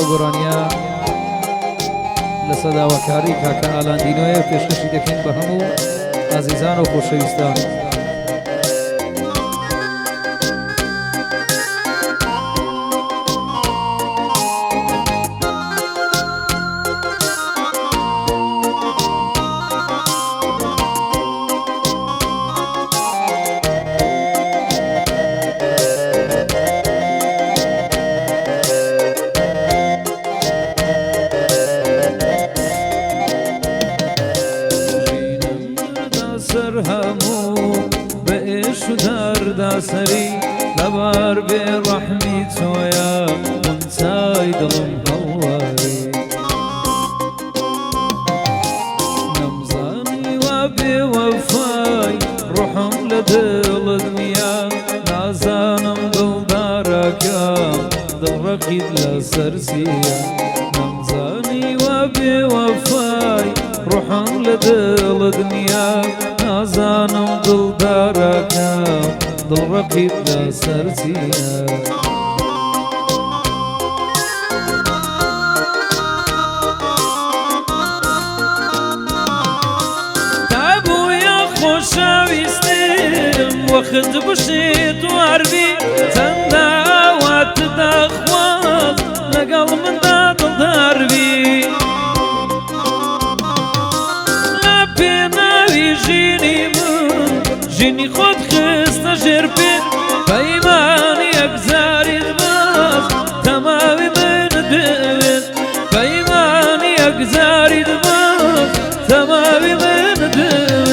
ئەو گۆڕانیە لە سەداوەکاری کاکە ئالاندینۆیە پێشکەشی دەکەین بە هەموو ئازیزان و خۆشەویستان. سري لبار برحمي تويا وانتاي دلم هواري نمزاني وبوفاي روحهم لدل دنيا نازانم دل داركا دل رقيد لسرسيا نمزاني وبوفاي روحهم لدل دنيا نازانم دل داركا دل رقيب لا سرسيا تعبو يا خوشاويستم وقت بشيت وعربي تنداوات داخواز لقل من دادل دربي لا بيناوي جيني من جيني خود خسنا جربين بيماني أجزاري دماغ تمامي من دمين بيماني أجزاري دماغ تمامي من دمين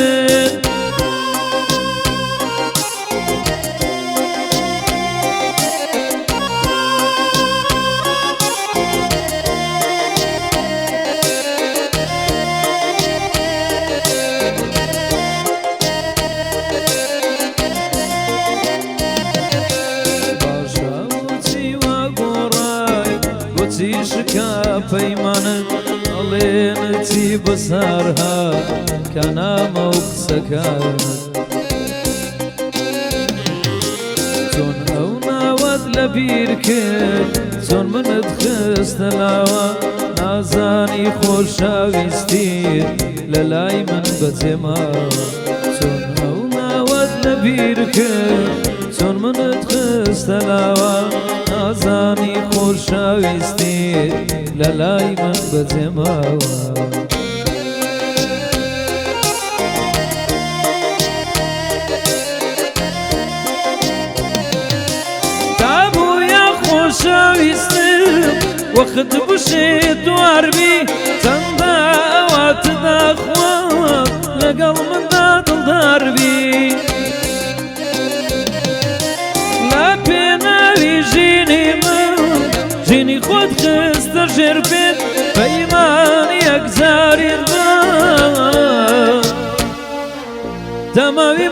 شكا بيمانك علينتي بسارها كان موك سكارك تون او ناود لبيركن تون من ادخست الهوا نازاني خوشاويستير للاي من بتماوا تون او ناود لبيركن تون من ادخست الهوا نازاني خوشاويستير للاي من بتماوا تعبو يا خوشاويستم وقت بشيت وعربي تنداوات داخوات لقل من دادل دربي لا بيناوي جيني جيني خود خستر جربت بيماني أجزاري الغاب تمامي